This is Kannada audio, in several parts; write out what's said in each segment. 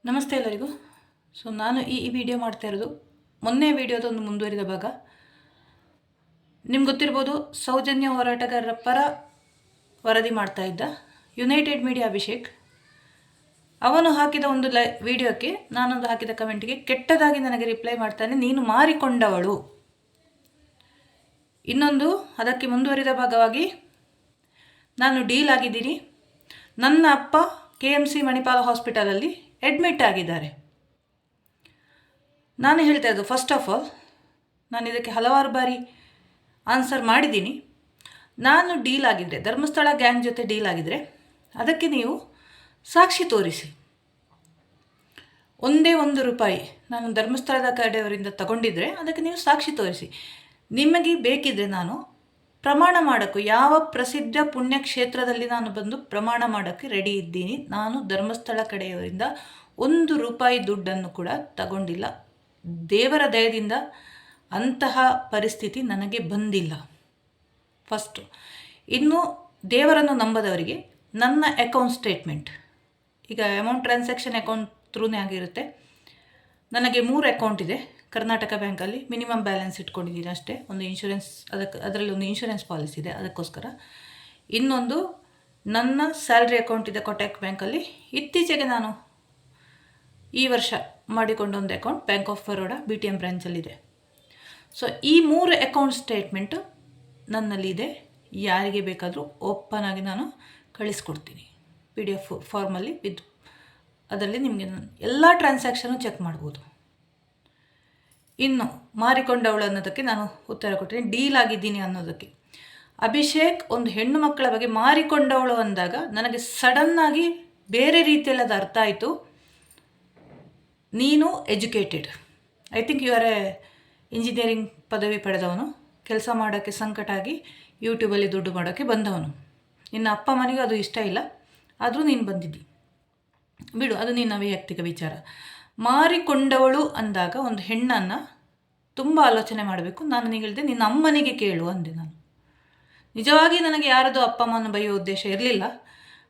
ನಮಸ್ತೆ ಎಲ್ಲರಿಗೂ. ನಾನು ಈ ವಿಡಿಯೋ ಮಾಡ್ತಾ ಇರೋದು ಮೊನ್ನೆ ವಿಡಿಯೋದ ಒಂದು ಮುಂದುವರಿದ ಭಾಗ. ನಿಮ್ಗೆ ಗೊತ್ತಿರ್ಬೋದು, ಸೌಜನ್ಯ ಹೋರಾಟಗಾರರ ಪರ ವರದಿ ಮಾಡ್ತಾ ಇದ್ದ ಯುನೈಟೆಡ್ ಮೀಡಿಯಾ ಅಭಿಷೇಕ್, ಅವನು ಹಾಕಿದ ಒಂದು ವಿಡಿಯೋಕ್ಕೆ ನಾನೊಂದು ಹಾಕಿದ ಕಮೆಂಟ್ಗೆ ಕೆಟ್ಟದಾಗಿ ನನಗೆ ರಿಪ್ಲೈ ಮಾಡ್ತಾನೆ, ನೀನು ಮಾರಿಕೊಂಡವಳು. ಇನ್ನೊಂದು ಅದಕ್ಕೆ ಮುಂದುವರಿದ ಭಾಗವಾಗಿ, ನಾನು ಡೀಲ್ ಆಗಿದ್ದೀನಿ, ನನ್ನ ಅಪ್ಪ KMC ಮಣಿಪಾಲ ಹಾಸ್ಪಿಟಲಲ್ಲಿ ಅಡ್ಮಿಟ್ ಆಗಿದ್ದಾರೆ. ನಾನು ಹೇಳ್ತಾ ಇದ್ದು, ಫಸ್ಟ್ ಆಫ್ ಆಲ್ ನಾನು ಇದಕ್ಕೆ ಹಲವಾರು ಬಾರಿ ಆನ್ಸರ್ ಮಾಡಿದ್ದೀನಿ. ನಾನು ಡೀಲ್ ಆಗಿದ್ದರೆ, ಧರ್ಮಸ್ಥಳ ಗ್ಯಾಂಗ್ ಜೊತೆ ಡೀಲ್ ಆಗಿದ್ದರೆ ಅದಕ್ಕೆ ನೀವು ಸಾಕ್ಷಿ ತೋರಿಸಿ. ಒಂದೇ ₹1 ನಾನು ಧರ್ಮಸ್ಥಳದ ಕಡೆಯವರಿಂದ ತಗೊಂಡಿದ್ದರೆ ಅದಕ್ಕೆ ನೀವು ಸಾಕ್ಷಿ ತೋರಿಸಿ. ನಿಮಗೆ ಬೇಕಿದ್ದರೆ ನಾನು ಪ್ರಮಾಣ ಮಾಡೋಕ್ಕೂ, ಯಾವ ಪ್ರಸಿದ್ಧ ಪುಣ್ಯಕ್ಷೇತ್ರದಲ್ಲಿ ನಾನು ಬಂದು ಪ್ರಮಾಣ ಮಾಡೋಕ್ಕೆ ರೆಡಿ ಇದ್ದೀನಿ. ನಾನು ಧರ್ಮಸ್ಥಳ ಕಡೆಯವರಿಂದ ₹1 ದುಡ್ಡನ್ನು ಕೂಡ ತಗೊಂಡಿಲ್ಲ. ದೇವರ ದಯದಿಂದ ಅಂತಹ ಪರಿಸ್ಥಿತಿ ನನಗೆ ಬಂದಿಲ್ಲ. ಫಸ್ಟು. ಇನ್ನು ದೇವರನ್ನು ನಂಬದವರಿಗೆ ನನ್ನ ಅಕೌಂಟ್ ಸ್ಟೇಟ್ಮೆಂಟ್, ಈಗ ಅಮೌಂಟ್ ಟ್ರಾನ್ಸಾಕ್ಷನ್ ಅಕೌಂಟ್ ಥ್ರೂನೇ ಆಗಿರುತ್ತೆ. ನನಗೆ 3 ಅಕೌಂಟ್ ಇದೆ ಕರ್ನಾಟಕ ಬ್ಯಾಂಕಲ್ಲಿ. ಮಿನಿಮಮ್ ಬ್ಯಾಲೆನ್ಸ್ ಇಟ್ಕೊಂಡಿದ್ದೀನಿ ಅಷ್ಟೇ. ಒಂದು ಇನ್ಶೂರೆನ್ಸ್, ಅದರಲ್ಲಿ ಒಂದು ಇನ್ಶೂರೆನ್ಸ್ ಪಾಲಿಸಿ ಇದೆ, ಅದಕ್ಕೋಸ್ಕರ. ಇನ್ನೊಂದು ನನ್ನ ಸ್ಯಾಲ್ರಿ ಅಕೌಂಟ್ ಇದೆ ಕೋಟಕ್ ಬ್ಯಾಂಕಲ್ಲಿ. ಇತ್ತೀಚೆಗೆ ನಾನು ಈ ವರ್ಷ ಮಾಡಿಕೊಂಡ ಒಂದು account bank of Baroda BTM ಬ್ರ್ಯಾಂಚಲ್ಲಿದೆ. ಸೊ ಈ 3 ಅಕೌಂಟ್ ಸ್ಟೇಟ್ಮೆಂಟು ನನ್ನಲ್ಲಿದೆ. ಯಾರಿಗೆ ಬೇಕಾದರೂ ಓಪನ್ ಆಗಿ ನಾನು ಕಳಿಸ್ಕೊಡ್ತೀನಿ, PDF ಫಾರ್ಮಲ್ಲಿ ವಿತ್. ಅದರಲ್ಲಿ ನಿಮಗೆ ಎಲ್ಲ ಟ್ರಾನ್ಸಾಕ್ಷನು ಚೆಕ್ ಮಾಡ್ಬೋದು. ಇನ್ನು ಮಾರಿಕೊಂಡವಳು ಅನ್ನೋದಕ್ಕೆ ನಾನು ಉತ್ತರ ಕೊಟ್ಟಿದ್ದೀನಿ. ಡೀಲ್ ಆಗಿದ್ದೀನಿ ಅನ್ನೋದಕ್ಕೆ, ಅಭಿಷೇಕ್ ಒಂದು ಹೆಣ್ಣು ಮಕ್ಕಳ ಬಗ್ಗೆ ಮಾರಿಕೊಂಡವಳು ಅಂದಾಗ ನನಗೆ ಸಡನ್ನಾಗಿ ಬೇರೆ ರೀತಿಯಲ್ಲಿ ಅದು ಅರ್ಥ ಆಯಿತು. ನೀನು educated, I think you are engineering ಪದವಿ ಪಡೆದವನು, ಕೆಲಸ ಮಾಡೋಕ್ಕೆ ಸಂಕಟ ಆಗಿ ಯೂಟ್ಯೂಬಲ್ಲಿ ದುಡ್ಡು ಮಾಡೋಕ್ಕೆ ಬಂದವನು. ನಿನ್ನ ಅಪ್ಪ ಮನೆಗೂ ಅದು ಇಷ್ಟ ಇಲ್ಲ, ಆದರೂ ನೀನು ಬಂದಿದ್ದಿ. ಬಿಡು, ಅದು ನಿನ್ನ ವೈಯಕ್ತಿಕ ವಿಚಾರ. ಮಾರಿಕೊಂಡವಳು ಅಂದಾಗ ಒಂದು ಹೆಣ್ಣನ್ನು ತುಂಬ ಆಲೋಚನೆ ಮಾಡಬೇಕು. ನಾನು ನೀವು ಹೇಳಿದೆ, ನಿನ್ನ ಅಮ್ಮನಿಗೆ ಕೇಳು ಅಂದೆ. ನಾನು ನಿಜವಾಗಿ ನನಗೆ ಯಾರದು ಅಪ್ಪ ಅಮ್ಮನ ಬೈಯೋ ಉದ್ದೇಶ ಇರಲಿಲ್ಲ.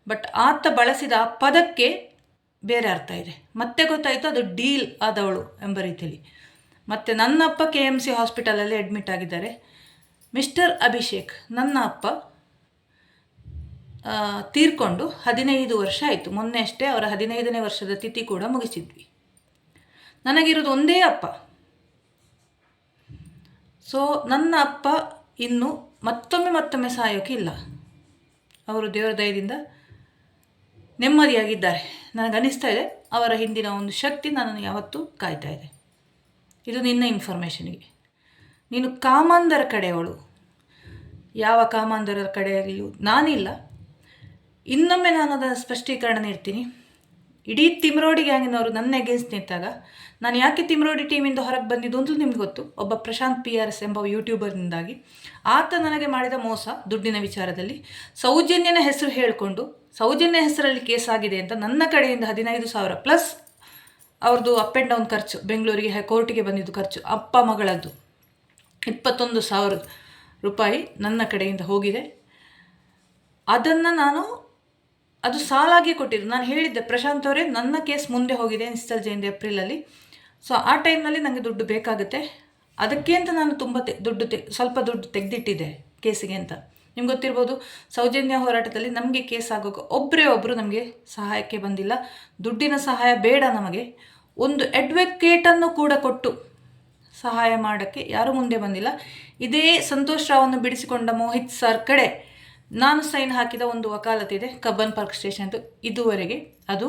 ಬಟ್ ಆತ ಬಳಸಿದ ಆ ಪದಕ್ಕೆ ಬೇರೆ ಅರ್ಥ ಇದೆ. ಮತ್ತೆ ಗೊತ್ತಾಯಿತು ಅದು ಡೀಲ್ ಆದವಳು ಎಂಬ ರೀತಿಯಲ್ಲಿ. ಮತ್ತು ನನ್ನ ಅಪ್ಪ KMC ಹಾಸ್ಪಿಟಲಲ್ಲಿ ಅಡ್ಮಿಟ್ ಆಗಿದ್ದಾರೆ. ಮಿಸ್ಟರ್ ಅಭಿಷೇಕ್, ನನ್ನ ಅಪ್ಪ ತೀರ್ಕೊಂಡು 15 ವರ್ಷ ಆಯಿತು. ಮೊನ್ನೆ ಅಷ್ಟೇ ಅವರ 15ನೇ ವರ್ಷದ ತಿಥಿ ಕೂಡ ಮುಗಿಸಿದ್ವಿ. ನನಗಿರೋದು ಒಂದೇ ಅಪ್ಪ. ಸೊ ನನ್ನ ಅಪ್ಪ ಇನ್ನು ಮತ್ತೊಮ್ಮೆ ಸಾಯೋಕೆ ಇಲ್ಲ. ಅವರು ದೇವರ ದಯದಿಂದ ನೆಮ್ಮದಿಯಾಗಿದ್ದಾರೆ. ನನಗನ್ನಿಸ್ತಾ ಇದೆ ಅವರ ಹಿಂದಿನ ಒಂದು ಶಕ್ತಿ ನನ್ನನ್ನು ಯಾವತ್ತೂ ಕಾಯ್ತಾ ಇದೆ. ಇದು ನಿನ್ನ ಇನ್ಫಾರ್ಮೇಷನ್ಗೆ. ನೀನು ಕಾಮಾಂಧರ ಕಡೆಯವಳು, ಯಾವ ಕಾಮಾಂಧರ ಕಡೆಯಲ್ಲೂ ನಾನಿಲ್ಲ. ಇನ್ನೊಮ್ಮೆ ನಾನು ಅದನ್ನು ಸ್ಪಷ್ಟೀಕರಣ ನೀಡ್ತೀನಿ. ಇಡೀ ತಿಮ್ರೋಡಿ ಗ್ಯಾಂಗಿನವರು ನನ್ನ ಅಗೇನ್ಸ್ಟ್ ನಿಂತಾಗ ನಾನು ಯಾಕೆ ತಿಮ್ರೋಡಿ ಟೀಮಿಂದ ಹೊರಗೆ ಬಂದಿದ್ದು ಅಂತಲೂ ನಿಮ್ಗೆ ಗೊತ್ತು. ಒಬ್ಬ ಪ್ರಶಾಂತ್ PRS ಎಂಬ ಯೂಟ್ಯೂಬರ್ನಿಂದಾಗಿ ಆತ ನನಗೆ ಮಾಡಿದ ಮೋಸ ದುಡ್ಡಿನ ವಿಚಾರದಲ್ಲಿ. ಸೌಜನ್ಯನ ಹೆಸರು ಹೇಳಿಕೊಂಡು ಸೌಜನ್ಯ ಹೆಸರಲ್ಲಿ ಕೇಸ್ ಆಗಿದೆ ಅಂತ ನನ್ನ ಕಡೆಯಿಂದ 15,000 ಪ್ಲಸ್ ಅವ್ರದ್ದು ಅಪ್ ಆ್ಯಂಡ್ ಡೌನ್ ಖರ್ಚು, ಬೆಂಗಳೂರಿಗೆ ಕೋರ್ಟಿಗೆ ಬಂದಿದ್ದು ಖರ್ಚು, ಅಪ್ಪ ಮಗಳದ್ದು ₹21,000 ನನ್ನ ಕಡೆಯಿಂದ ಹೋಗಿದೆ. ಅದನ್ನು ಅದು ಸಾಲಾಗಿ ಕೊಟ್ಟಿದ್ದು. ನಾನು ಹೇಳಿದ್ದೆ, ಪ್ರಶಾಂತ್ ಅವರೇ, ನನ್ನ ಕೇಸ್ ಮುಂದೆ ಹೋಗಿದೆ ಇನ್ಸ್ಟಾಲ್ ಜಯಂತಿ ಏಪ್ರಿಲಲ್ಲಿ. ಸೊ ಆ ಟೈಮ್ನಲ್ಲಿ ನನಗೆ ದುಡ್ಡು ಬೇಕಾಗುತ್ತೆ, ಅದಕ್ಕೆ ಅಂತ ನಾನು ತುಂಬ ಸ್ವಲ್ಪ ದುಡ್ಡು ತೆಗೆದಿಟ್ಟಿದ್ದೆ ಕೇಸಿಗೆ ಅಂತ. ನಿಮ್ಗೆ ಗೊತ್ತಿರ್ಬೋದು, ಸೌಜನ್ಯ ಹೋರಾಟದಲ್ಲಿ ನಮಗೆ ಕೇಸ್ ಆಗೋಕೆ ಒಬ್ಬರು ನಮಗೆ ಸಹಾಯಕ್ಕೆ ಬಂದಿಲ್ಲ. ದುಡ್ಡಿನ ಸಹಾಯ ಬೇಡ ನಮಗೆ, ಒಂದು ಅಡ್ವೊಕೇಟನ್ನು ಕೂಡ ಕೊಟ್ಟು ಸಹಾಯ ಮಾಡೋಕ್ಕೆ ಯಾರೂ ಮುಂದೆ ಬಂದಿಲ್ಲ. ಇದೇ ಸಂತೋಷ್ ರಾವನ್ನು ಬಿಡಿಸಿಕೊಂಡ ಮೋಹಿತ್ ಸರ್ ಕಡೆ ನಾನು ಸೈನ್ ಹಾಕಿದ ಒಂದು ವಕಾಲತ್ತಿದೆ ಕಬ್ಬನ್ ಪಾರ್ಕ್ ಸ್ಟೇಷನ್ದು. ಇದುವರೆಗೆ ಅದು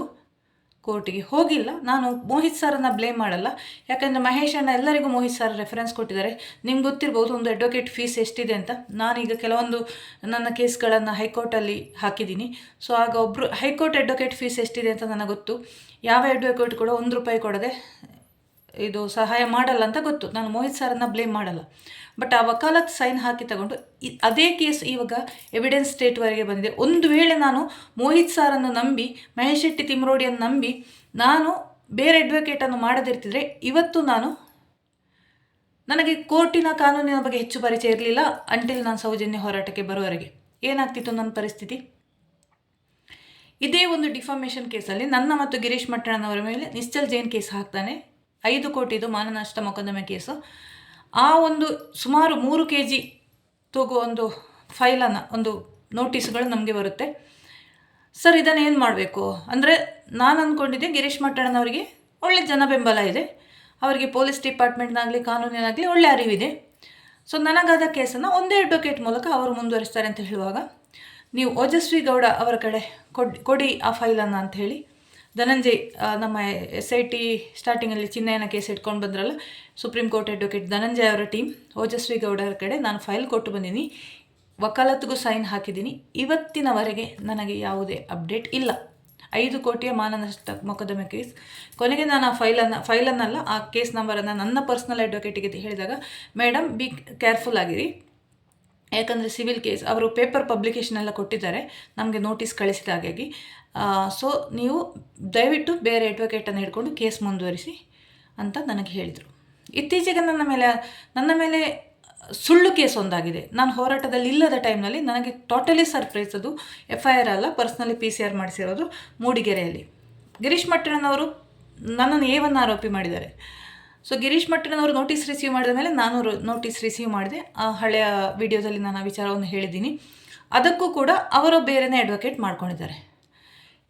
ಕೋರ್ಟಿಗೆ ಹೋಗಿಲ್ಲ. ನಾನು ಮೋಹಿತ್ ಸರನ್ನು ಬ್ಲೇಮ್ ಮಾಡಲ್ಲ, ಯಾಕಂದರೆ ಮಹೇಶ್ ಅಣ್ಣ ಎಲ್ಲರಿಗೂ ಮೋಹಿತ್ ಸರ್ ರೆಫರೆನ್ಸ್ ಕೊಟ್ಟಿದ್ದಾರೆ. ನಿಮ್ಗೆ ಗೊತ್ತಿರ್ಬೋದು ಒಂದು ಅಡ್ವೊಕೇಟ್ ಫೀಸ್ ಎಷ್ಟಿದೆ ಅಂತ. ನಾನೀಗ ಕೆಲವೊಂದು ನನ್ನ ಕೇಸ್ಗಳನ್ನು ಹೈಕೋರ್ಟಲ್ಲಿ ಹಾಕಿದ್ದೀನಿ. ಸೊ ಆಗ ಒಬ್ಬರು ಹೈಕೋರ್ಟ್ ಅಡ್ವೊಕೇಟ್ ಫೀಸ್ ಎಷ್ಟಿದೆ ಅಂತ ನನಗೆ ಗೊತ್ತು. ಯಾವ ಅಡ್ವೊಕೇಟ್ ಕೂಡ ₹1 ಕೊಡದೆ ಇದು ಸಹಾಯ ಮಾಡಲ್ಲ ಅಂತ ಗೊತ್ತು. ನಾನು ಮೋಹಿತ್ ಸರನ್ನು ಬ್ಲೇಮ್ ಮಾಡಲ್ಲ. ಬಟ್ ಆ ವಕಾಲತ್ ಸೈನ್ ಹಾಕಿ ತಗೊಂಡು ಅದೇ ಕೇಸ್ ಇವಾಗ ಎವಿಡೆನ್ಸ್ ಸ್ಟೇಟ್ವರೆಗೆ ಬಂದಿದೆ. ಒಂದು ವೇಳೆ ನಾನು ಮೋಹಿತ್ ಸಾರನ್ನು ನಂಬಿ, ಮಹೇಶ್ ಶೆಟ್ಟಿ ತಿಮ್ರೋಡಿಯನ್ನು ನಂಬಿ ನಾನು ಬೇರೆ ಅಡ್ವೊಕೇಟನ್ನು ಮಾಡದಿರ್ತಿದ್ರೆ ಇವತ್ತು ನನಗೆ ಕೋರ್ಟಿನ ಕಾನೂನಿನ ಬಗ್ಗೆ ಹೆಚ್ಚು ಪರಿಚಯ ಇರಲಿಲ್ಲ. ಅಂಟಿಲ್ ನಾನು ಸೌಜನ್ಯ ಹೋರಾಟಕ್ಕೆ ಬರುವವರೆಗೆ ಏನಾಗ್ತಿತ್ತು ನನ್ನ ಪರಿಸ್ಥಿತಿ. ಇದೇ ಒಂದು ಡಿಫಾಮೇಷನ್ ಕೇಸಲ್ಲಿ ನನ್ನ ಮತ್ತು ಗಿರೀಶ್ ಮಟ್ಟಣ್ಣನವರ ಮೇಲೆ ನಿಶ್ಚಲ್ ಜೈನ್ ಕೇಸ್ ಹಾಕ್ತಾನೆ. 5 ಕೋಟಿದು ಮಾನನಷ್ಟ ಮೊಕದ್ದಮೆ ಕೇಸು. ಆ ಒಂದು ಸುಮಾರು 3 kg ತೂಗುವ ಒಂದು ಫೈಲನ್ನು, ಒಂದು ನೋಟಿಸ್ಗಳು ನಮಗೆ ಬರುತ್ತೆ. ಸರ್ ಇದನ್ನು ಏನು ಮಾಡಬೇಕು ಅಂದರೆ, ನಾನು ಅಂದ್ಕೊಂಡಿದ್ದೆ ಗಿರೀಶ್ ಮಟ್ಟಣ್ಣನವರಿಗೆ ಒಳ್ಳೆ ಜನ ಬೆಂಬಲ ಇದೆ, ಅವರಿಗೆ ಪೊಲೀಸ್ ಡಿಪಾರ್ಟ್ಮೆಂಟ್ನಾಗಲಿ ಕಾನೂನಿನಾಗಲಿ ಒಳ್ಳೆ ಅರಿವಿದೆ. ಸೊ ನನಗಾದ ಕೇಸನ್ನು ಒಂದೇ ಅಡ್ವೊಕೇಟ್ ಮೂಲಕ ಅವರು ಮುಂದುವರಿಸ್ತಾರೆ ಅಂತ ಹೇಳುವಾಗ, ನೀವು ಓಜಸ್ವಿ ಗೌಡ ಅವರ ಕಡೆ ಕೊಡಿ ಆ ಫೈಲನ್ನು ಅಂತ ಹೇಳಿ ಧನಂಜಯ್, ನಮ್ಮ SIT ಸ್ಟಾರ್ಟಿಂಗಲ್ಲಿ ಚಿನ್ನಯ್ಯನ ಕೇಸ್ ಇಟ್ಕೊಂಡು ಬಂದ್ರಲ್ಲ, ಸುಪ್ರೀಂ ಕೋರ್ಟ್ ಅಡ್ವೊಕೇಟ್ ಧನಂಜಯ್ ಅವರ ಟೀಮ್ ಓಜಸ್ವಿ ಗೌಡರ ಕಡೆ ನಾನು ಫೈಲ್ ಕೊಟ್ಟು ಬಂದೀನಿ, ವಕಾಲತ್ಗೂ ಸೈನ್ ಹಾಕಿದ್ದೀನಿ. ಇವತ್ತಿನವರೆಗೆ ನನಗೆ ಯಾವುದೇ ಅಪ್ಡೇಟ್ ಇಲ್ಲ. 5 ಕೋಟಿಯ ಮಾನನಷ್ಟ ಮೊಕದ್ದಮೆ ಕೇಸ್. ಕೊನೆಗೆ ನಾನು ಆ ಫೈಲನ್ನಲ್ಲ, ಆ ಕೇಸ್ ನಂಬರನ್ನು ನನ್ನ ಪರ್ಸ್ನಲ್ ಅಡ್ವೊಕೇಟಿಗೆ ಹೇಳಿದಾಗ, ಮೇಡಮ್ ಬಿ ಕೇರ್ಫುಲ್ ಆಗಿರಿ, ಯಾಕಂದರೆ ಸಿವಿಲ್ ಕೇಸ್, ಅವರು ಪೇಪರ್ ಪಬ್ಲಿಕೇಶನ್ ಎಲ್ಲ ಕೊಟ್ಟಿದ್ದಾರೆ ನಮಗೆ ನೋಟಿಸ್ ಕಳಿಸಿದ ಹಾಗಾಗಿ. ಸೊ ನೀವು ದಯವಿಟ್ಟು ಬೇರೆ ಅಡ್ವೊಕೇಟನ್ನು ಹಿಡ್ಕೊಂಡು ಕೇಸ್ ಮುಂದುವರಿಸಿ ಅಂತ ನನಗೆ ಹೇಳಿದರು. ಇತ್ತೀಚೆಗೆ ನನ್ನ ಮೇಲೆ ಸುಳ್ಳು ಕೇಸ್ ಒಂದಾಗಿದೆ. ನಾನು ಹೋರಾಟದಲ್ಲಿ ಇಲ್ಲದ ಟೈಮ್ನಲ್ಲಿ ನನಗೆ ಟೋಟಲಿ ಸರ್ಪ್ರೈಸ್. ಅದು FIR ಅಲ್ಲ, ಪರ್ಸ್ನಲಿ PCR ಮಾಡಿಸಿರೋದು ಮೂಡಿಗೆರೆಯಲ್ಲಿ. ಗಿರೀಶ್ ಮಟ್ಟಣ್ಣನವರು ನನ್ನನ್ನು A1 ಆರೋಪಿ ಮಾಡಿದ್ದಾರೆ. ಸೊ ಗಿರೀಶ್ ಮಟ್ಟಣ್ಣನವರು ನೋಟಿಸ್ ರಿಸೀವ್ ಮಾಡಿದ ಮೇಲೆ ನಾನು ನೋಟಿಸ್ ರಿಸೀವ್ ಮಾಡಿದೆ. ಆ ಹಳೆಯ ವಿಡಿಯೋದಲ್ಲಿ ನಾನು ಆ ವಿಚಾರವನ್ನು ಹೇಳಿದ್ದೀನಿ. ಅದಕ್ಕೂ ಕೂಡ ಅವರು ಬೇರೆಯೇ ಅಡ್ವೊಕೇಟ್ ಮಾಡ್ಕೊಂಡಿದ್ದಾರೆ.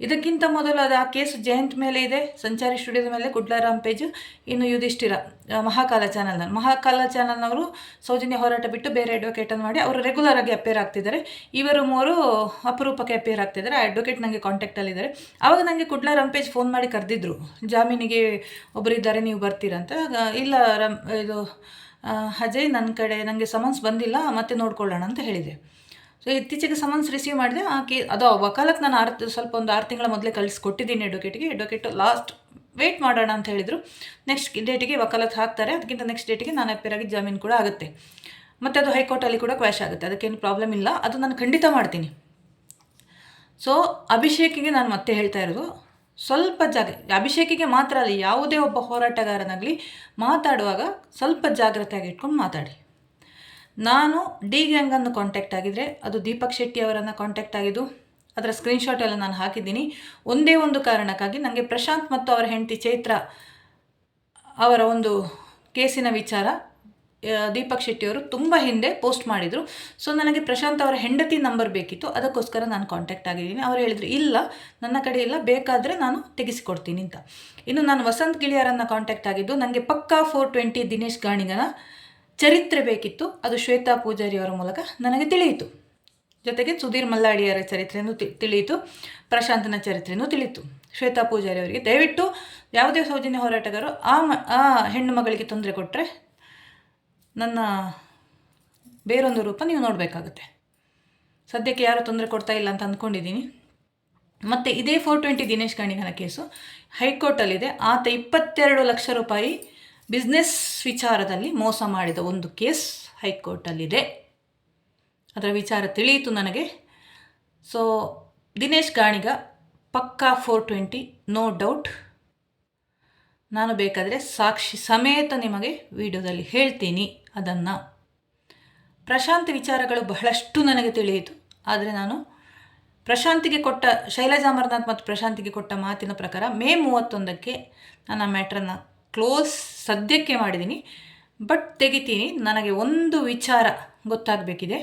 ಇದಕ್ಕಿಂತ ಮೊದಲು ಅದು ಆ ಕೇಸು ಜಯಂತ್ ಮೇಲೆ ಇದೆ, ಸಂಚಾರಿ ಸ್ಟುಡಿಯೋದ ಮೇಲೆ, ಗುಡ್ಲಾರಾಮ್ ಪೇಜ್, ಇನ್ನು ಯುಧಿಷ್ಠಿರ ಮಹಾಕಾಲ ಚಾನಲ್ನವರು ಸೌಜನ್ಯ ಹೋರಾಟ ಬಿಟ್ಟು ಬೇರೆ ಅಡ್ವೊಕೇಟನ್ನು ಮಾಡಿ ಅವರು ರೆಗ್ಯುಲರ್ ಆಗಿ ಅಪೇರ್ ಆಗ್ತಿದ್ದಾರೆ. ಇವರು 3 ಅಪರೂಪಕ್ಕೆ ಅಪೇರ್ ಆಗ್ತಿದ್ದಾರೆ. ಆ ಅಡ್ವೊಕೇಟ್ ನನಗೆ ಕಾಂಟ್ಯಾಕ್ಟಲ್ಲಿದ್ದಾರೆ. ಆವಾಗ ನನಗೆ ಗುಡ್ಲಾರಾಮ್ ಪೇಜ್ ಫೋನ್ ಮಾಡಿ ಕರೆದಿದ್ರು, ಜಾಮೀನಿಗೆ ಒಬ್ಬರಿದ್ದಾರೆ ನೀವು ಬರ್ತೀರಾ ಅಂತ. ಇಲ್ಲ ಇದು ಅಜಯ್, ನನ್ನ ಕಡೆ ನನಗೆ ಸಮನ್ಸ್ ಬಂದಿಲ್ಲ, ಮತ್ತೆ ನೋಡ್ಕೊಳ್ಳೋಣ ಅಂತ ಹೇಳಿದೆ. ಸೊ ಇತ್ತೀಚೆಗೆ ಸಮನ್ಸ್ ರಿಸೀವ್ ಮಾಡಿದೆ. ಅದು ವಕಾಲಕ್ಕೆ ನಾನು ಸ್ವಲ್ಪ ಒಂದು 6 ತಿಂಗಳ ಮೊದಲೇ ಕಳಿಸ್ಕೊಟ್ಟಿದ್ದೀನಿ ಅಡ್ವೊಕೇಟಿಗೆ. ಅಡ್ವೊಕೇಟ್ ಲಾಸ್ಟ್ ವೆಯ್ಟ್ ಮಾಡೋಣ ಅಂತ ಹೇಳಿದರು. ನೆಕ್ಸ್ಟ್ ಡೇಟಿಗೆ ವಕಾಲತ್ ಹಾಕ್ತಾರೆ, ಅದಕ್ಕಿಂತ ನೆಕ್ಸ್ಟ್ ಡೇಟಿಗೆ ನಾನು ಅಪೇರಾಗಿ ಜಾಮೀನು ಕೂಡ ಆಗುತ್ತೆ. ಮತ್ತು ಅದು ಹೈಕೋರ್ಟಲ್ಲಿ ಕೂಡ ಕ್ವ್ಯಾಶ್ ಆಗುತ್ತೆ, ಅದಕ್ಕೇನು ಪ್ರಾಬ್ಲಮ್ ಇಲ್ಲ, ಅದು ನಾನು ಖಂಡಿತ ಮಾಡ್ತೀನಿ. ಸೊ ಅಭಿಷೇಕಿಗೆ ನಾನು ಮತ್ತೆ ಹೇಳ್ತಾ ಇರೋದು, ಸ್ವಲ್ಪ ಅಭಿಷೇಕಿಗೆ ಮಾತ್ರ ಅಲ್ಲ, ಯಾವುದೇ ಒಬ್ಬ ಹೋರಾಟಗಾರನಾಗಲಿ ಮಾತಾಡುವಾಗ ಸ್ವಲ್ಪ ಜಾಗ್ರತೆಯಾಗಿ ಇಟ್ಕೊಂಡು ಮಾತಾಡಿ. ನಾನು ಡಿ ಗ್ಯಾಂಗನ್ನು ಕಾಂಟ್ಯಾಕ್ಟ್ ಆಗಿದ್ದರೆ ಅದು ದೀಪಕ್ ಶೆಟ್ಟಿ ಅವರನ್ನು ಕಾಂಟ್ಯಾಕ್ಟ್ ಆಗಿದ್ದು, ಅದರ ಸ್ಕ್ರೀನ್ಶಾಟ್ ಎಲ್ಲ ನಾನು ಹಾಕಿದ್ದೀನಿ. ಒಂದೇ ಒಂದು ಕಾರಣಕ್ಕಾಗಿ ನನಗೆ ಪ್ರಶಾಂತ್ ಮತ್ತು ಅವರ ಹೆಂಡತಿ ಚೈತ್ರ ಅವರ ಒಂದು ಕೇಸಿನ ವಿಚಾರ ದೀಪಕ್ ಶೆಟ್ಟಿಯವರು ತುಂಬ ಹಿಂದೆ ಪೋಸ್ಟ್ ಮಾಡಿದರು. ಸೊ ನನಗೆ ಪ್ರಶಾಂತ್ ಅವರ ಹೆಂಡತಿ ನಂಬರ್ ಬೇಕಿತ್ತು, ಅದಕ್ಕೋಸ್ಕರ ನಾನು ಕಾಂಟ್ಯಾಕ್ಟ್ ಆಗಿದ್ದೀನಿ. ಅವರು ಹೇಳಿದರು, ಇಲ್ಲ ನನ್ನ ಕಡೆ ಇಲ್ಲ, ಬೇಕಾದರೆ ನಾನು ತೆಗೆಸಿಕೊಡ್ತೀನಿ ಅಂತ. ಇನ್ನು ನಾನು ವಸಂತ್ ಗಿಳಿಯರನ್ನು ಕಾಂಟ್ಯಾಕ್ಟ್ ಆಗಿದ್ದು, ನನಗೆ ಪಕ್ಕಾ 420 ದಿನೇಶ್ ಗಾಣಿಗನ ಚರಿತ್ರೆ ಬೇಕಿತ್ತು. ಅದು ಶ್ವೇತಾ ಪೂಜಾರಿಯವರ ಮೂಲಕ ನನಗೆ ತಿಳಿಯಿತು. ಜೊತೆಗೆ ಸುಧೀರ್ ಮಲ್ಲಾಡಿಯವರ ಚರಿತ್ರೆಯೂ ತಿಳಿಯಿತು, ಪ್ರಶಾಂತನ ಚರಿತ್ರೆಯೂ ತಿಳಿಯಿತು. ಶ್ವೇತಾ ಪೂಜಾರಿಯವರಿಗೆ ದಯವಿಟ್ಟು ಯಾವುದೇ ಸೌಜನ್ಯ ಹೋರಾಟಗಾರರು ಆ ಹೆಣ್ಣು ಮಗಳಿಗೆ ತೊಂದರೆ ಕೊಟ್ಟರೆ ನನ್ನ ಬೇರೊಂದು ರೂಪ ನೀವು ನೋಡಬೇಕಾಗುತ್ತೆ. ಸದ್ಯಕ್ಕೆ ಯಾರೂ ತೊಂದರೆ ಕೊಡ್ತಾ ಇಲ್ಲ ಅಂತ ಅಂದ್ಕೊಂಡಿದ್ದೀನಿ. ಮತ್ತು ಇದೇ 420 ದಿನೇಶ್ ಗಾಣಿಗನ ಕೇಸು ಹೈಕೋರ್ಟಲ್ಲಿದೆ. ಆತ 22 ಲಕ್ಷ ರೂಪಾಯಿ ಬಿಸ್ನೆಸ್ ವಿಚಾರದಲ್ಲಿ ಮೋಸ ಮಾಡಿದ ಒಂದು ಕೇಸ್ ಹೈಕೋರ್ಟಲ್ಲಿದೆ. ಅದರ ವಿಚಾರ ತಿಳಿಯಿತು ನನಗೆ. ಸೊ ದಿನೇಶ್ ಗಾಣಿಗ ಪಕ್ಕಾ 420, ನೋ ಡೌಟ್. ನಾನು ಬೇಕಾದರೆ ಸಾಕ್ಷಿ ಸಮೇತ ನಿಮಗೆ ವಿಡಿಯೋದಲ್ಲಿ ಹೇಳ್ತೀನಿ ಅದನ್ನು. ಪ್ರಶಾಂತ್ ವಿಚಾರಗಳು ಬಹಳಷ್ಟು ನನಗೆ ತಿಳಿಯಿತು. ಆದರೆ ನಾನು ಪ್ರಶಾಂತಿಗೆ ಕೊಟ್ಟ, ಶೈಲಜಾ ಅಮರ್ನಾಥ್ ಮತ್ತು ಪ್ರಶಾಂತಿಗೆ ಕೊಟ್ಟ ಮಾತಿನ ಪ್ರಕಾರ ಮೇ 31ಕ್ಕೆ ನಾನು ಆ ಮ್ಯಾಟ್ರನ್ನು ಕ್ಲೋಸ್ ಸದ್ಯಕ್ಕೆ ಮಾಡಿದ್ದೀನಿ. ಬಟ್ ತೆಗಿತೀನಿ. ನನಗೆ ಒಂದು ವಿಚಾರ ಗೊತ್ತಾಗಬೇಕಿದೆ.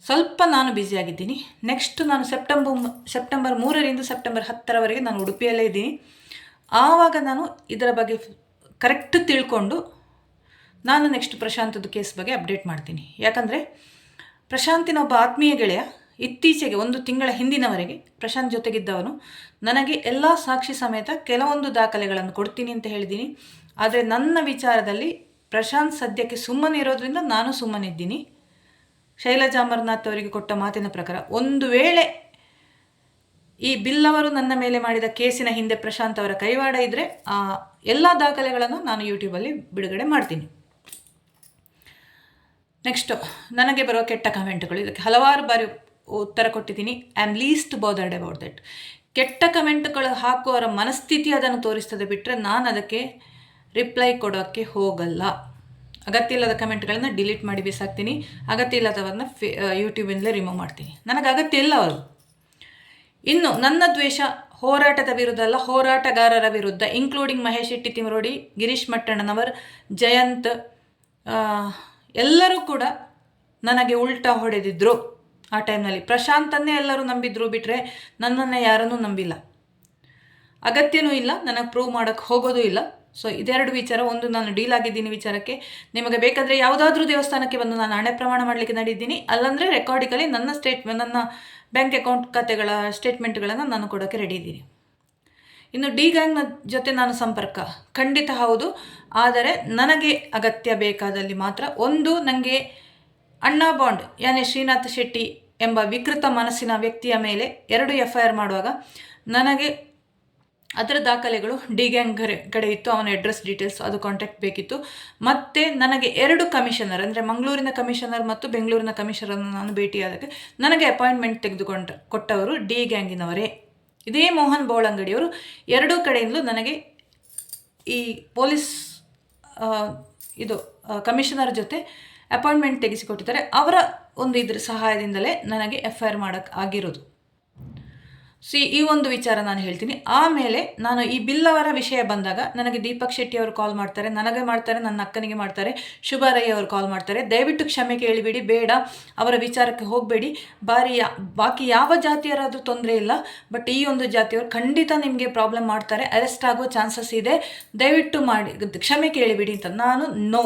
ಸ್ವಲ್ಪ ನಾನು ಬ್ಯುಸಿಯಾಗಿದ್ದೀನಿ. ನೆಕ್ಸ್ಟ್ ನಾನು ಸೆಪ್ಟೆಂಬರ್ 3ರಿಂದ ಸೆಪ್ಟೆಂಬರ್ 10ರವರೆಗೆ ನಾನು ಉಡುಪಿಯಲ್ಲೇ ಇದ್ದೀನಿ. ಆವಾಗ ನಾನು ಇದರ ಬಗ್ಗೆ ಕರೆಕ್ಟ್ ತಿಳ್ಕೊಂಡು ನಾನು ನೆಕ್ಸ್ಟ್ ಪ್ರಶಾಂತದ ಕೇಸ್ ಬಗ್ಗೆ ಅಪ್ಡೇಟ್ ಮಾಡ್ತೀನಿ. ಯಾಕಂದರೆ ಪ್ರಶಾಂತಿನ ಒಬ್ಬ ಆತ್ಮೀಯ ಗೆಳೆಯ ಇತ್ತೀಚೆಗೆ 1 ತಿಂಗಳ ಹಿಂದಿನವರೆಗೆ ಪ್ರಶಾಂತ್ ಜೊತೆಗಿದ್ದವನು ನನಗೆ ಎಲ್ಲ ಸಾಕ್ಷಿ ಸಮೇತ ಕೆಲವೊಂದು ದಾಖಲೆಗಳನ್ನು ಕೊಡ್ತೀನಿ ಅಂತ ಹೇಳಿದ್ದೀನಿ. ಆದರೆ ನನ್ನ ವಿಚಾರದಲ್ಲಿ ಪ್ರಶಾಂತ್ ಸದ್ಯಕ್ಕೆ ಸುಮ್ಮನಿರೋದ್ರಿಂದ ನಾನು ಸುಮ್ಮನಿದ್ದೀನಿ. ಶೈಲಜಾ ಅಮರ್ನಾಥ್ ಅವರಿಗೆ ಕೊಟ್ಟ ಮಾತಿನ ಪ್ರಕಾರ ಒಂದು ವೇಳೆ ಈ ಬಿಲ್ ಅವರು ನನ್ನ ಮೇಲೆ ಮಾಡಿದ ಕೇಸಿನ ಹಿಂದೆ ಪ್ರಶಾಂತ್ ಅವರ ಕೈವಾಡ ಇದ್ದರೆ ಆ ಎಲ್ಲ ದಾಖಲೆಗಳನ್ನು ನಾನು ಯೂಟ್ಯೂಬಲ್ಲಿ ಬಿಡುಗಡೆ ಮಾಡ್ತೀನಿ. ನೆಕ್ಸ್ಟು ನನಗೆ ಬರುವ ಕೆಟ್ಟ ಕಮೆಂಟ್ಗಳು, ಇದಕ್ಕೆ ಹಲವಾರು ಬಾರಿ ಉತ್ತರ ಕೊಟ್ಟಿದ್ದೀನಿ. I am list bothered about that. ಕೆಟ್ಟ ಕಮೆಂಟ್ಗಳು ಹಾಕುವವರ ಮನಸ್ಥಿತಿ ಅದನ್ನು ತೋರಿಸ್ತದೆ ಬಿಟ್ಟರೆ ನಾನು ಅದಕ್ಕೆ ರಿಪ್ಲೈ ಕೊಡೋಕ್ಕೆ ಹೋಗಲ್ಲ. ಅಗತ್ಯ ಇಲ್ಲದ ಕಮೆಂಟ್ಗಳನ್ನು ಡಿಲೀಟ್ ಮಾಡಿ ಬಿಸಾಕ್ತೀನಿ. ಅಗತ್ಯ ಇಲ್ಲದವರನ್ನ ಯೂಟ್ಯೂಬಿಂದಲೇ ರಿಮೂವ್ ಮಾಡ್ತೀನಿ. ನನಗೆ ಅಗತ್ಯ ಇಲ್ಲ ಅವರು. ಇನ್ನು ನನ್ನ ದ್ವೇಷ ಹೋರಾಟದ ವಿರುದ್ಧ ಅಲ್ಲ, ಹೋರಾಟಗಾರರ ವಿರುದ್ಧ, ಇನ್ಕ್ಲೂಡಿಂಗ್ ಮಹೇಶ್ ಶೆಟ್ಟಿ ತಿಮರೋಡಿ, ಗಿರೀಶ್ ಮಟ್ಟಣ್ಣನವರ್, ಜಯಂತ್, ಎಲ್ಲರೂ ಕೂಡ ನನಗೆ ಉಲ್ಟಾ ಹೊಡೆದಿದ್ರು ಆ ಟೈಮ್ನಲ್ಲಿ. ಪ್ರಶಾಂತನ್ನೇ ಎಲ್ಲರೂ ನಂಬಿದ್ರು ಬಿಟ್ಟರೆ ನನ್ನನ್ನು ಯಾರನ್ನೂ ನಂಬಿಲ್ಲ. ಅಗತ್ಯನೂ ಇಲ್ಲ, ನನಗೆ ಪ್ರೂವ್ ಮಾಡೋಕ್ಕೆ ಹೋಗೋದು ಇಲ್ಲ. ಸೊ ಇದೆರಡು ವಿಚಾರ. ಒಂದು, ನಾನು ಡೀಲ್ ಆಗಿದ್ದೀನಿ ವಿಚಾರಕ್ಕೆ. ನಿಮಗೆ ಬೇಕಾದರೆ ಯಾವುದಾದ್ರೂ ದೇವಸ್ಥಾನಕ್ಕೆ ಬಂದು ನಾನು ಹಣೆ ಪ್ರಮಾಣ ಮಾಡಲಿಕ್ಕೆ ನಡೆದಿದ್ದೀನಿ, ಅಲ್ಲಂದರೆ ರೆಕಾರ್ಡಿಕಲಿ ನನ್ನ ಬ್ಯಾಂಕ್ ಅಕೌಂಟ್ ಖಾತೆಗಳ ಸ್ಟೇಟ್ಮೆಂಟ್ಗಳನ್ನು ನಾನು ಕೊಡೋಕ್ಕೆ ರೆಡಿ ಇದ್ದೀನಿ. ಇನ್ನು ಡಿ ಗ್ಯಾಂಗ್ನ ಜೊತೆ ನಾನು ಸಂಪರ್ಕ ಖಂಡಿತ ಹೌದು, ಆದರೆ ನನಗೆ ಅಗತ್ಯ ಬೇಕಾದಲ್ಲಿ ಮಾತ್ರ. ಒಂದು, ನನಗೆ ಅಣ್ಣಾ ಬಾಂಡ್ ಯಾನೇ ಶ್ರೀನಾಥ್ ಶೆಟ್ಟಿ ಎಂಬ ವಿಕೃತ ಮನಸ್ಸಿನ ವ್ಯಕ್ತಿಯ ಮೇಲೆ 2 FIR ಮಾಡುವಾಗ ನನಗೆ ಅದರ ದಾಖಲೆಗಳು ಡಿ ಗ್ಯಾಂಗ್ ಕಡೆ ಇತ್ತು, ಅವನ ಅಡ್ರೆಸ್ ಡೀಟೇಲ್ಸ್, ಅದು ಕಾಂಟ್ಯಾಕ್ಟ್ ಬೇಕಿತ್ತು. ಮತ್ತು ನನಗೆ 2 ಕಮಿಷನರ್, ಅಂದರೆ ಮಂಗಳೂರಿನ ಕಮಿಷನರ್ ಮತ್ತು ಬೆಂಗಳೂರಿನ ಕಮಿಷನರನ್ನು ನಾನು ಭೇಟಿಯಾದಕ್ಕೆ ನನಗೆ ಅಪಾಯಿಂಟ್ಮೆಂಟ್ ಕೊಟ್ಟವರು ಡಿ ಗ್ಯಾಂಗಿನವರೇ. ಇದೇ ಮೋಹನ್ ಬೋಳಂಗಡಿಯವರು 2 ಕಡೆಯಿಂದಲೂ ನನಗೆ ಈ ಪೊಲೀಸ್ ಕಮಿಷನರ್ ಜೊತೆ ಅಪಾಯಿಂಟ್ಮೆಂಟ್ ತೆಗೆಸಿಕೊಟ್ಟಿದ್ದಾರೆ. ಅವರ ಒಂದು ಇದ್ರ ಸಹಾಯದಿಂದಲೇ ನನಗೆ FIR ಮಾಡೋಕ್ಕೆ ಆಗಿರೋದು. ಈ ಒಂದು ವಿಚಾರ ನಾನು ಹೇಳ್ತೀನಿ. ಆಮೇಲೆ ನಾನು ಈ ಬಿಲ್ಲವರ ವಿಷಯ ಬಂದಾಗ ನನಗೆ ದೀಪಕ್ ಶೆಟ್ಟಿ ಅವರು ಕಾಲ್ ಮಾಡ್ತಾರೆ, ನನಗೆ ಮಾಡ್ತಾರೆ, ನನ್ನ ಅಕ್ಕನಿಗೆ ಮಾಡ್ತಾರೆ, ಶುಭ ರೈ ಅವರು ಕಾಲ್ ಮಾಡ್ತಾರೆ. ದಯವಿಟ್ಟು ಕ್ಷಮೆ ಕೇಳಿಬಿಡಿ, ಬೇಡ ಅವರ ವಿಚಾರಕ್ಕೆ ಹೋಗಬೇಡಿ, ಬಾಕಿ ಯಾವ ಜಾತಿಯರಾದರೂ ತೊಂದರೆ ಇಲ್ಲ, ಬಟ್ ಈ ಒಂದು ಜಾತಿಯವರು ಖಂಡಿತ ನಿಮಗೆ ಪ್ರಾಬ್ಲಮ್ ಮಾಡ್ತಾರೆ, ಅರೆಸ್ಟ್ ಆಗೋ ಚಾನ್ಸಸ್ ಇದೆ, ದಯವಿಟ್ಟು ಮಾಡಿ ಕ್ಷಮೆ ಕೇಳಿಬಿಡಿ ಅಂತ. ನಾನು ನೋ,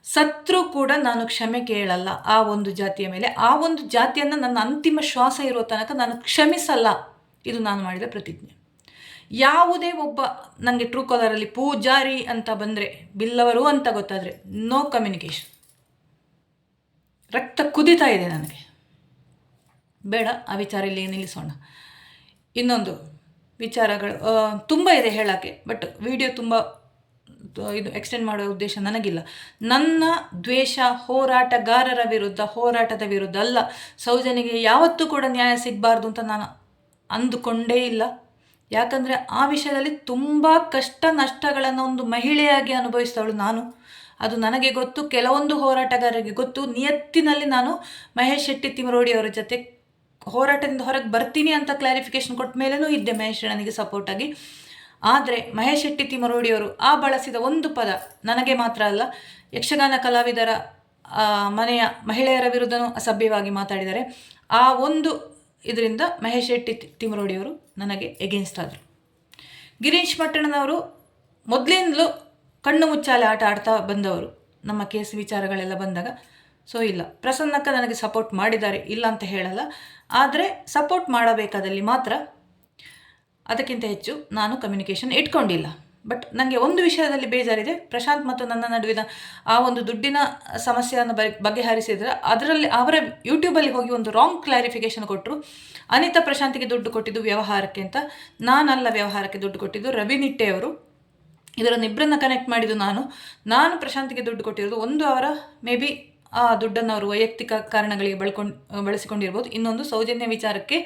ಸತ್ರು ಕೂಡ ನಾನು ಕ್ಷಮೆ ಕೇಳಲ್ಲ ಆ ಒಂದು ಜಾತಿಯ ಮೇಲೆ. ಆ ಒಂದು ಜಾತಿಯನ್ನು ನನ್ನ ಅಂತಿಮ ಶ್ವಾಸ ಇರೋ ತನಕ ನಾನು ಕ್ಷಮಿಸಲ್ಲ. ಇದು ನಾನು ಮಾಡಿದ ಪ್ರತಿಜ್ಞೆ. ಯಾವುದೇ ಒಬ್ಬ ನನಗೆ ಟ್ರೂ ಕಾಲರಲ್ಲಿ ಪೂಜಾರಿ ಅಂತ ಬಂದರೆ, ಬಿಲ್ಲವರು ಅಂತ ಗೊತ್ತಾದರೆ, ನೋ ಕಮ್ಯುನಿಕೇಷನ್. ರಕ್ತ ಕುದಿತಾ ಇದೆ ನನಗೆ, ಬೇಡ ಆ ವಿಚಾರ ಇಲ್ಲಿ ನಿಲ್ಲಿಸೋಣ. ಇನ್ನೊಂದು ವಿಚಾರಗಳು ತುಂಬ ಇದೆ ಹೇಳೋಕ್ಕೆ, ಬಟ್ ವಿಡಿಯೋ ತುಂಬ ಇದು ಎಕ್ಸ್ಟೆಂಡ್ ಮಾಡೋ ಉದ್ದೇಶ ನನಗಿಲ್ಲ. ನನ್ನ ದ್ವೇಷ ಹೋರಾಟಗಾರರ ವಿರುದ್ಧ, ಹೋರಾಟದ ವಿರುದ್ಧ ಅಲ್ಲ. ಸೌಜನ್ಯಗೆ ಯಾವತ್ತೂ ಕೂಡ ನ್ಯಾಯ ಸಿಗಬಾರ್ದು ಅಂತ ನಾನು ಅಂದುಕೊಂಡೇ ಇಲ್ಲ. ಯಾಕಂದರೆ ಆ ವಿಷಯದಲ್ಲಿ ತುಂಬ ಕಷ್ಟ ನಷ್ಟಗಳನ್ನು ಒಂದು ಮಹಿಳೆಯಾಗಿ ಅನುಭವಿಸಿದವಳು ನಾನು. ಅದು ನನಗೆ ಗೊತ್ತು, ಕೆಲವೊಂದು ಹೋರಾಟಗಾರರಿಗೆ ಗೊತ್ತು. ನಿಯತ್ತಿನಲ್ಲಿ ನಾನು ಮಹೇಶ್ ಶೆಟ್ಟಿ ತಿಮರೋಡಿ ಅವರ ಜೊತೆ ಹೋರಾಟದಿಂದ ಹೊರಗೆ ಬರ್ತೀನಿ ಅಂತ ಕ್ಲಾರಿಫಿಕೇಶನ್ ಕೊಟ್ಟ ಮೇಲೂ ಇದ್ದೆ ಮಹೇಶ್ ನನಗೆ ಸಪೋರ್ಟಾಗಿ. ಆದರೆ ಮಹೇಶ್ ಶೆಟ್ಟಿ ತಿಮರೋಡಿಯವರು ಆ ಬಳಸಿದ ಒಂದು ಪದ ನನಗೆ ಮಾತ್ರ ಅಲ್ಲ, ಯಕ್ಷಗಾನ ಕಲಾವಿದರ ಮನೆಯ ಮಹಿಳೆಯರ ವಿರುದ್ಧನೂ ಅಸಭ್ಯವಾಗಿ ಮಾತಾಡಿದ್ದಾರೆ. ಆ ಒಂದು ಇದರಿಂದ ಮಹೇಶ್ ಶೆಟ್ಟಿ ತಿಮರೋಡಿಯವರು ನನಗೆ ಎಗೇನ್ಸ್ಟ್ ಆದರು. ಗಿರೀಶ್ ಮಟ್ಟಣ್ಣನವರು ಮೊದಲಿಂದಲೂ ಕಣ್ಣು ಮುಚ್ಚಾಲೆ ಆಟ ಆಡ್ತಾ ಬಂದವರು ನಮ್ಮ ಕೇಸ್ ವಿಚಾರಗಳೆಲ್ಲ ಬಂದಾಗ. ಸೊ ಇಲ್ಲ, ಪ್ರಸನ್ನಕ್ಕ ನನಗೆ ಸಪೋರ್ಟ್ ಮಾಡಿದ್ದಾರೆ, ಇಲ್ಲ ಅಂತ ಹೇಳಲ್ಲ. ಆದರೆ ಸಪೋರ್ಟ್ ಮಾಡಬೇಕಾದಲ್ಲಿ ಮಾತ್ರ, ಅದಕ್ಕಿಂತ ಹೆಚ್ಚು ನಾನು ಕಮ್ಯುನಿಕೇಷನ್ ಇಟ್ಕೊಂಡಿಲ್ಲ. ಬಟ್ ನನಗೆ ಒಂದು ವಿಷಯದಲ್ಲಿ ಬೇಜಾರಿದೆ, ಪ್ರಶಾಂತ್ ಮತ್ತು ನನ್ನ ನಡುವಿನ ಆ ಒಂದು ದುಡ್ಡಿನ ಸಮಸ್ಯೆಯನ್ನು ಬಗೆಹರಿಸಿದ್ರೆ ಅದರಲ್ಲಿ ಅವರ ಯೂಟ್ಯೂಬಲ್ಲಿ ಹೋಗಿ ಒಂದು ರಾಂಗ್ ಕ್ಲಾರಿಫಿಕೇಷನ್ ಕೊಟ್ಟರು. ಅನಿತಾ ಪ್ರಶಾಂತಿಗೆ ದುಡ್ಡು ಕೊಟ್ಟಿದ್ದು ವ್ಯವಹಾರಕ್ಕೆ ಅಂತ, ನಾನಲ್ಲ ವ್ಯವಹಾರಕ್ಕೆ ದುಡ್ಡು ಕೊಟ್ಟಿದ್ದು, ರವಿ ನಿಟ್ಟೆಯವರು. ಇದರನ್ನಿಬ್ಬರನ್ನ ಕನೆಕ್ಟ್ ಮಾಡಿದ್ದು ನಾನು ಪ್ರಶಾಂತಿಗೆ ದುಡ್ಡು ಕೊಟ್ಟಿರೋದು. ಒಂದು, ಅವರ ಮೇ ಬಿ ಆ ದುಡ್ಡನ್ನು ಅವರು ವೈಯಕ್ತಿಕ ಕಾರಣಗಳಿಗೆ ಬಳಸಿಕೊಂಡಿರ್ಬೋದು. ಇನ್ನೊಂದು, ಸೌಜನ್ಯ ವಿಚಾರಕ್ಕೆ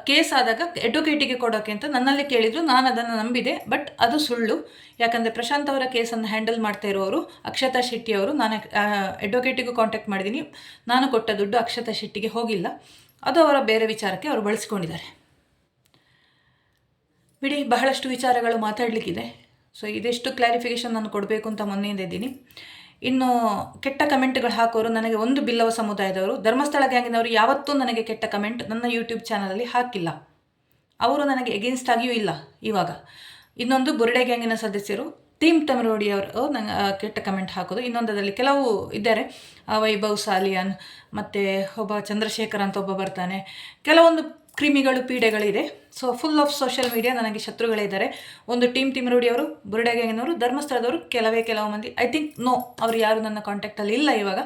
ಕೇಸ್ ಆದಾಗ ಅಡ್ವೊಕೇಟಿಗೆ ಕೊಡೋಕ್ಕೆ ಅಂತ ನನ್ನಲ್ಲಿ ಕೇಳಿದರು. ನಾನು ಅದನ್ನು ನಂಬಿದೆ, ಬಟ್ ಅದು ಸುಳ್ಳು. ಯಾಕಂದರೆ ಪ್ರಶಾಂತ್ ಅವರ ಕೇಸನ್ನು ಹ್ಯಾಂಡಲ್ ಮಾಡ್ತಾ ಇರೋರು ಅಕ್ಷತಾ ಶೆಟ್ಟಿ ಅವರು. ನಾನು ಅಡ್ವೊಕೇಟಿಗೂ ಕಾಂಟ್ಯಾಕ್ಟ್ ಮಾಡಿದ್ದೀನಿ. ನಾನು ಕೊಟ್ಟ ದುಡ್ಡು ಅಕ್ಷತಾ ಶೆಟ್ಟಿಗೆ ಹೋಗಿಲ್ಲ, ಅದು ಅವರ ಬೇರೆ ವಿಚಾರಕ್ಕೆ ಅವರು ಬಳಸಿಕೊಂಡಿದ್ದಾರೆ. ಬಿಡಿ, ಬಹಳಷ್ಟು ವಿಚಾರಗಳು ಮಾತಾಡಲಿಕ್ಕಿದೆ. ಸೊ ಇದೆಷ್ಟು ಕ್ಲಾರಿಫಿಕೇಷನ್ ನಾನು ಕೊಡಬೇಕು ಅಂತ ಮೊನ್ನೆಯಿಂದ ಇದ್ದೀನಿ. ಇನ್ನು ಕೆಟ್ಟ ಕಮೆಂಟ್ಗಳು ಹಾಕೋರು ನನಗೆ ಒಂದು ಬಿಲ್ಲವ ಸಮುದಾಯದವರು, ಧರ್ಮಸ್ಥಳ ಗ್ಯಾಂಗಿನವರು ಯಾವತ್ತೂ ನನಗೆ ಕೆಟ್ಟ ಕಮೆಂಟ್ ನನ್ನ ಯೂಟ್ಯೂಬ್ ಚಾನಲಲ್ಲಿ ಹಾಕಿಲ್ಲ. ಅವರು ನನಗೆ ಎಗೇನ್ಸ್ಟ್ ಆಗಿಯೂ ಇಲ್ಲ ಇವಾಗ. ಇನ್ನೊಂದು, ಬುರುಡೆ ಗ್ಯಾಂಗಿನ ಸದಸ್ಯರು ಟೀಮ್ ತಮರೋಡಿ ಅವರು ನನಗೆ ಕೆಟ್ಟ ಕಮೆಂಟ್ ಹಾಕೋದು. ಇನ್ನೊಂದರಲ್ಲಿ ಕೆಲವು ಇದ್ದಾರೆ, ವೈಭವ್ ಸಾಲಿಯನ್ ಮತ್ತು ಒಬ್ಬ ಚಂದ್ರಶೇಖರ್ ಅಂತ ಒಬ್ಬ ಬರ್ತಾನೆ. ಕೆಲವೊಂದು ಕ್ರಿಮಿಗಳು, ಪೀಡೆಗಳಿದೆ. So full of social media ನನಗೆ ಶತ್ರುಗಳಿದ್ದಾರೆ. ಒಂದು ಟೀಮ್ ತಿಮರೋಡಿಯವರು, ಬುರುಡೆ ಗ್ಯಾಂಗಿನವರು, ಧರ್ಮಸ್ಥಳದವರು ಕೆಲವು ಮಂದಿ. ಐ ಥಿಂಕ್ ನೋ, ಅವರು ಯಾರು ನನ್ನ ಕಾಂಟ್ಯಾಕ್ಟಲ್ಲಿ ಇಲ್ಲ ಇವಾಗ.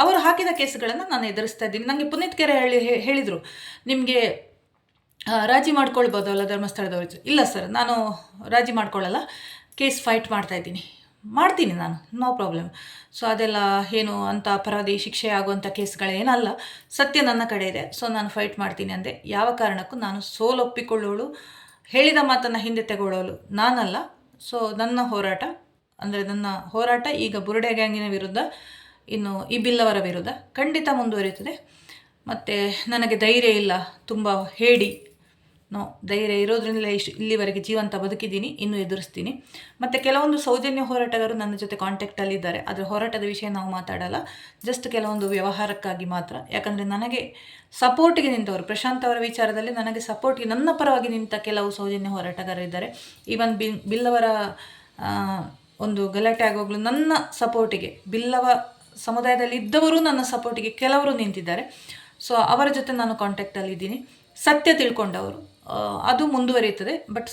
ಅವರು ಹಾಕಿದ ಕೇಸ್ಗಳನ್ನು ನಾನು ಎದುರಿಸ್ತಾ ಇದ್ದೀನಿ. ನನಗೆ ಪುನೀತ್ ಕೆರೆ ಹೇಳಿದರು, ನಿಮಗೆ ರಾಜಿ ಮಾಡ್ಕೊಳ್ಬೋದಲ್ಲ ಧರ್ಮಸ್ಥಳದವರು. ಇಲ್ಲ ಸರ್, ನಾನು ರಾಜಿ ಮಾಡ್ಕೊಳ್ಳಲ್ಲ, ಕೇಸ್ ಫೈಟ್ ಮಾಡ್ತೀನಿ ನಾನು, ನೋ ಪ್ರಾಬ್ಲಮ್. ಸೊ ಅದೆಲ್ಲ ಏನು ಅಂತ ಅಪರಾಧಿ ಶಿಕ್ಷೆ ಆಗುವಂಥ ಕೇಸ್ಗಳೇನಲ್ಲ, ಸತ್ಯ ನನ್ನ ಕಡೆ ಇದೆ. ಸೊ ನಾನು ಫೈಟ್ ಮಾಡ್ತೀನಿ ಅಂದೆ. ಯಾವ ಕಾರಣಕ್ಕೂ ನಾನು ಸೋಲೊಪ್ಪಿಕೊಳ್ಳೋಳು, ಹೇಳಿದ ಮಾತನ್ನು ಹಿಂದೆ ತಗೊಳ್ಳೋಳು ನಾನಲ್ಲ. ಸೊ ನನ್ನ ಹೋರಾಟ ಈಗ ಬುರುಡೆ ಗ್ಯಾಂಗಿನ ವಿರುದ್ಧ, ಇನ್ನು ಈ ಬಿಲ್ಲವರ ವಿರುದ್ಧ ಖಂಡಿತ ಮುಂದುವರಿಯುತ್ತದೆ. ಮತ್ತು ನನಗೆ ಧೈರ್ಯ ಇಲ್ಲ ತುಂಬ ಹೇಳಿ, ಧೈರ್ಯ ಇರೋದ್ರಿಂದಲೇ ಇಲ್ಲಿವರೆಗೆ ಜೀವಂತ ಬದುಕಿದ್ದೀನಿ, ಇನ್ನೂ ಎದುರಿಸ್ತೀನಿ. ಮತ್ತು ಕೆಲವೊಂದು ಸೌಜನ್ಯ ಹೋರಾಟಗಾರರು ನನ್ನ ಜೊತೆ ಕಾಂಟ್ಯಾಕ್ಟಲ್ಲಿದ್ದಾರೆ. ಅದರ ಹೋರಾಟದ ವಿಷಯ ನಾವು ಮಾತಾಡಲ್ಲ, ಜಸ್ಟ್ ಕೆಲವೊಂದು ವ್ಯವಹಾರಕ್ಕಾಗಿ ಮಾತ್ರ. ಯಾಕಂದರೆ ನನಗೆ ಸಪೋರ್ಟಿಗೆ ನಿಂತವರು, ಪ್ರಶಾಂತ್ ಅವರ ವಿಚಾರದಲ್ಲಿ ನನಗೆ ಸಪೋರ್ಟಿಗೆ ನನ್ನ ಪರವಾಗಿ ನಿಂತ ಕೆಲವು ಸೌಜನ್ಯ ಹೋರಾಟಗಾರರಿದ್ದಾರೆ. ಈವನ್ ಬಿಲ್ಲವರ ಒಂದು ಗಲಾಟೆ ಆಗುವಾಗಲೂ ನನ್ನ ಸಪೋರ್ಟಿಗೆ, ಬಿಲ್ಲವ ಸಮುದಾಯದಲ್ಲಿ ಇದ್ದವರು ನನ್ನ ಸಪೋರ್ಟಿಗೆ ಕೆಲವರು ನಿಂತಿದ್ದಾರೆ. ಸೊ ಅವರ ಜೊತೆ ನಾನು ಕಾಂಟ್ಯಾಕ್ಟಲ್ಲಿದ್ದೀನಿ. ಸತ್ಯ ತಿಳ್ಕೊಂಡವರು, ಅದು ಮುಂದುವರಿಯುತ್ತದೆ. ಬಟ್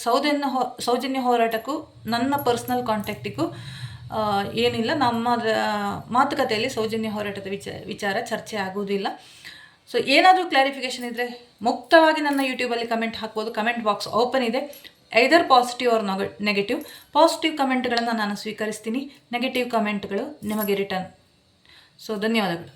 ಸೌಜನ್ಯ ಹೋರಾಟಕ್ಕೂ ನನ್ನ ಪರ್ಸ್ನಲ್ ಕಾಂಟ್ಯಾಕ್ಟಿಗೂ ಏನಿಲ್ಲ. ನಮ್ಮ ಮಾತುಕತೆಯಲ್ಲಿ ಸೌಜನ್ಯ ಹೋರಾಟದ ವಿಚಾರ ಚರ್ಚೆ ಆಗುವುದಿಲ್ಲ. ಸೊ ಏನಾದರೂ ಕ್ಲಾರಿಫಿಕೇಷನ್ ಇದ್ದರೆ ಮುಕ್ತವಾಗಿ ನನ್ನ ಯೂಟ್ಯೂಬಲ್ಲಿ ಕಮೆಂಟ್ ಹಾಕ್ಬೋದು. ಕಮೆಂಟ್ ಬಾಕ್ಸ್ ಓಪನ್ ಇದೆ. ಐದರ್ ಪಾಸಿಟಿವ್ ಆರ್ ನೆಗೆಟಿವ್. ಪಾಸಿಟಿವ್ ಕಮೆಂಟ್ಗಳನ್ನು ನಾನು ಸ್ವೀಕರಿಸ್ತೀನಿ, ನೆಗೆಟಿವ್ ಕಮೆಂಟ್ಗಳು ನಿಮಗೆ ರಿಟರ್ನ್. ಸೊ ಧನ್ಯವಾದಗಳು.